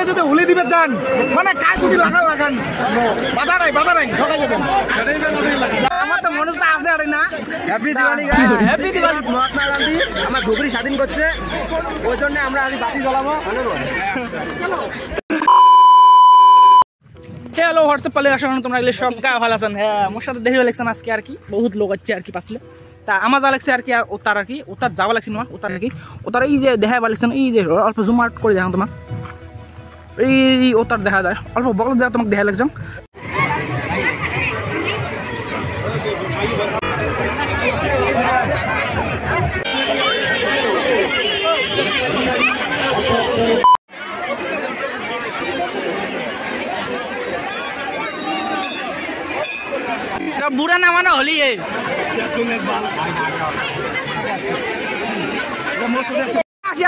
যদি হুলি দিবে যান মানে কাকুটি লাগান বাধা নাই ঢোকাই যাবেন। আমার তো মনে আছে আর না হ্যাপি দিওয়ালি হ্যাপি দিওয়ালি। মহাত্মা গান্ধী আমার ধুবড়ি স্বাধীন করছে, ওই জন্য আমরা আজ বাতি জ্বালাবো। হ্যালো হোয়াটসঅ্যাপ পালে আসা তোমরা এগুলো সব গা ভালো আছেন। হ্যাঁ মোর সাথে দেখে লাগছেন আজকে আর কি বহুত লোক আছে আর কি পাশলে। তা আমার যা লাগছে আর কি ওতার আর কি ওতার যাওয়া লাগছে না ওতার আর কি ওতার এই যে দেখা লাগছেন এই যে অল্প জুম আউট করে দেখান তোমার এই ওতার দেখা যায় অল্প বগল যা তোমাকে দেখা লাগছে। बुरा ना माना होली है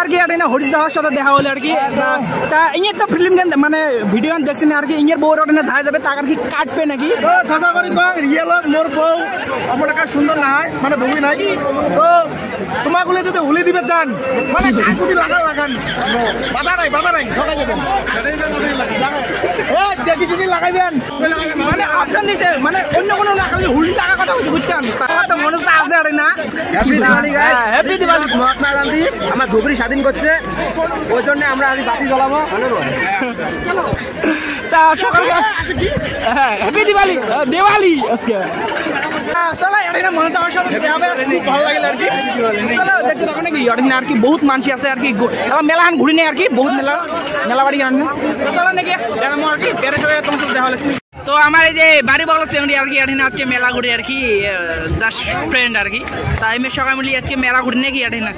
আর কি এটা না হরি দাওয়ার সাথে দেখা হলো আর কি। তা ইয়ে তো ফিল্ম মানে ভিডিও দেখছেন আর কি ইয়ের বউর ওটা না যায় যাবে তার কি কাটবে নাকি ছাছা করি রিয়েল মোর বউ আমার একটা সুন্দর না হয় মানে ভূমি নাই তো তোমাগুলো যদি হুলি দিবে যান মানে কাকুটি লাগান বাধা নাই ঢোকাই যাবেন। ও দেখি শুনি লাগাইবেন মানে অপশন দিতে মানে অন্য কোনো লাগালে হুলি লাগা কথা বুঝছেন। তার তো মনে আছে আর না হ্যাপি দিওয়ালি হ্যাপি দিওয়ালি। মহাত্মা গান্ধী আমার ধুবড়ি স্বাধীন করছে, ওই জন্য আমরা আজ বাতি জ্বালাবো। তা সকাল হ্যাঁ হ্যাপি দিওয়ালি দিওয়ালি আজকে আর কি বহুত মানুষ আছে আর কি মেলা ঘুরি নেই আর কি বহুত মেলা বাড়ি চলো নাকি আর কি দেখা লাগছে। তো আমার এই যে বাড়ি বগল চেংড়ি আর কি এখানে আছে মেলা ঘুরি আর কি জাস্ট ফ্রেন্ড আর কি তাই আমি সকাল মিলিয়ে আজকে মেলা ঘুরি নাকি এখানে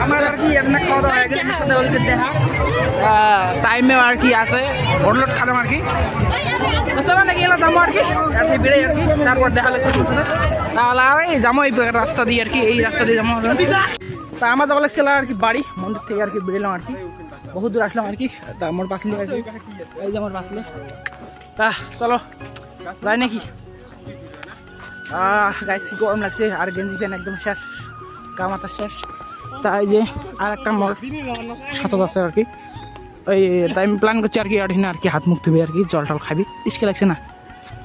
আমার আর কি এখানে খাওয়া দাওয়া দেখা টাইমে আর কি আছে হোটেলত খালাম আর কি চলো নাকি এলা যাবো আর কি বেড়ে আর কি তারপর দেখা লাগছে তাহলে আর এই যাবো এই রাস্তা দিয়ে আর কি এই রাস্তা দিয়ে যাবো। তা আমার যাওয়া লাগছিল আর কি বাড়ি মন্দির থেকে আর কি বেরোলাম আর কি বহুত দূর আসলাম আর কি তা আমার বাসলে আর কি এই যে আমার বাসলে তা চলো যাই নাকি। গাইস গরম লাগছে আর গেঞ্জি প্যান্ট একদম শেষ গা মাথা শেষ। তাই যে আর একটা মোর সাথে আছে আর কি ওই তাই আমি প্ল্যান করছি আর কি আর কি হাত মুখ ধুবে আর কি জল টল খাবি ইস্কে লাগছে না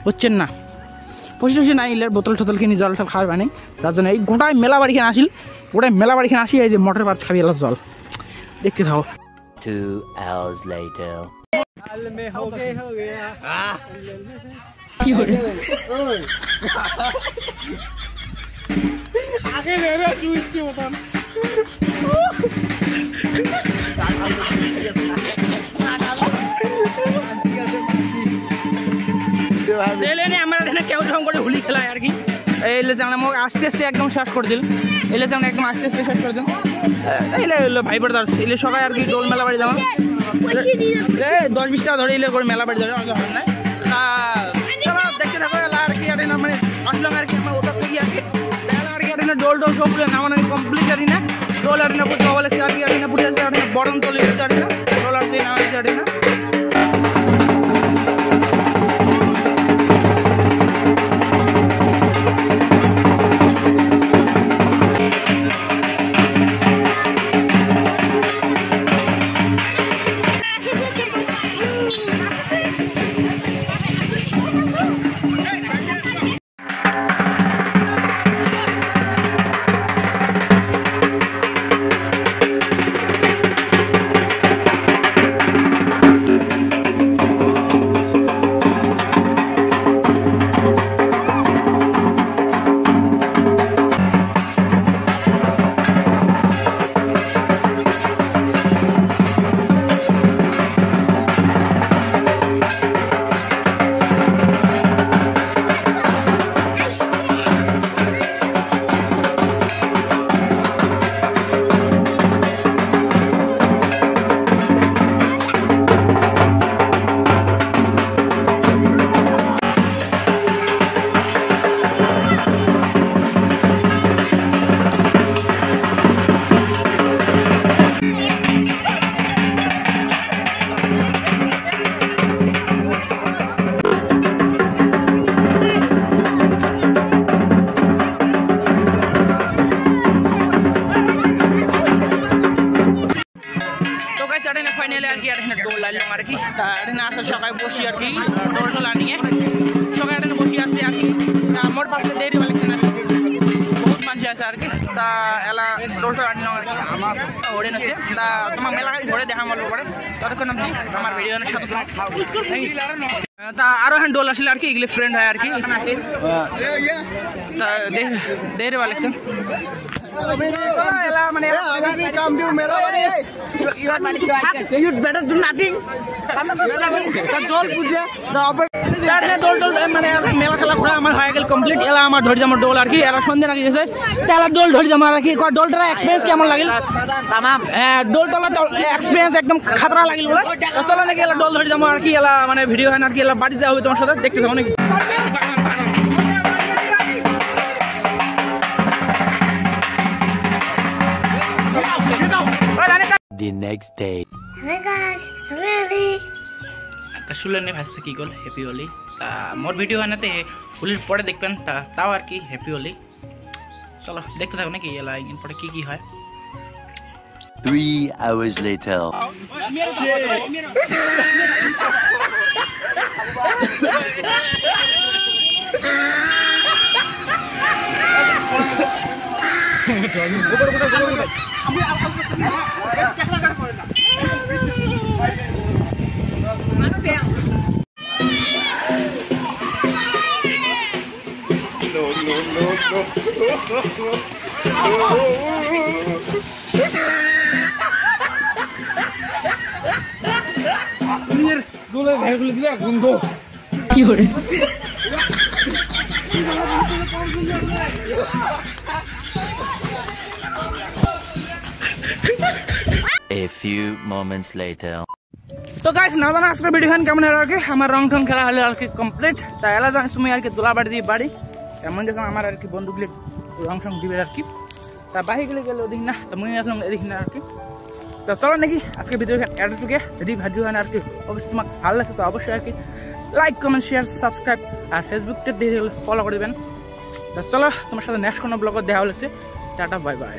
বুঝছেন না পয়সা নাই ইলের বোতল টোতল কিনে জল টল খাওয়ার মানে তার জন্য এই গোটায় মেলা বাড়িখানে আসিল গোটায় মেলা বাড়িখানে আসি এই যে মোটর ভাত খাবি এলাম জল দেখতে থাকো। 2 hours later কি হলো আগে ভেবে চুইছি মতন আমার এখানে কেউ যখন করে হুলি খেলায় আর কি এলে যেমন আমাকে আস্তে আস্তে একদম শেষ করে দিল এলে যেমন একদম আস্তে আস্তে শেষ করে দিল এলে ভাই ব্রাদার এলে সবাই আর কি ডোল মেলা বাড়ি যাবো 10-20 টাকা ধরে এলে করে মেলা বাড়ি যাবে দেখতে থাকো আর কি মানে আসলাম আর কি আমার ওটা থেকে আর কি ডোল সব নামানো কমপ্লিট আর না ডোল আর না পুজো বলে আর কি পুজো বরণ তলি আর না ডোল আর দিয়ে নামাইছে আর না। এটা ফাইনালি আর কি এটা দৌড় লাগলাম আর কি তা এটা আসলে সকালে বসি আর কি দৌড় টোলা নিয়ে সকালে এটা বসি আসছে আর কি তা মোট পাশে দেরি বালেছেন আর বহুত মানুষ আছে আর কি তা এলা দৌড় টোলা আনিলাম আর কি আমার হরিণ আছে তা তোমার মেলা ঘরে দেখা মতো পরে ততক্ষণ আপনি আমার ভিডিওর সাথে তা আরো হ্যাঁ দোল আসলে আর কি এগুলি ফ্রেন্ড হয় আর কি তা দেরি বালেছেন মানে you better do nothing দোল পূজা দোল দোল মানে মেলা খেলা ঘোরা আমার হয়ে গেল কমপ্লিট এলা আমার ধরে যাবো দোল আর কি এলা সন্ধ্যে নাকি গেছে তাহলে দোল ধরে যাবো আর কি দোলটার এক্সপিরিয়েন্স কেমন লাগিল দোল টোলা এক্সপিরিয়েন্স একদম খাতরা লাগিল বলে চলো নাকি এলা দোল ধরে যাবো আর কি এলা মানে ভিডিও হয় না আর কি এলা বাড়ি যাওয়া হবে তোমার সাথে দেখতে যাবো নাকি The next day. Hey guys, I'm ready. তা শুনলেন ভাসছে কি গল হ্যাপি হোলি তা মোর ভিডিও হয় না তো হোলির পরে দেখবেন তা তাও আর কি হ্যাপি হোলি চলো দেখতে থাকো নাকি এলা একদিন পরে কি কি হয় 3 hours later. কি করে A few moments later. তো গাইস না জানা আজকের ভিডিও কেমন হলো আর কি আমার রং ঠং খেলা হলো আর কি কমপ্লিট তাই এলা জানিস তুমি আর কি দোলা বাড়ি দিয়ে বাড়ি এমন গেছিলাম আমার আর কি বন্ধুগুলি রং ঠং দিবে আর কি তা বাহিগুলি গেলে ওদিক না তো মুই আসলাম এদিক না আর কি তো চলো নাকি আজকে ভিডিও এতটুকু যদি ভিডিও হয় না আর কি অবশ্যই তোমার ভালো লাগছে তো অবশ্যই আর কি লাইক কমেন্ট শেয়ার সাবস্ক্রাইব আর ফেসবুকটা দিয়ে ফলো করে দেবেন তো চলো তোমার সাথে নেক্সট কোনো ব্লগে দেখা হচ্ছে টাটা বাই বাই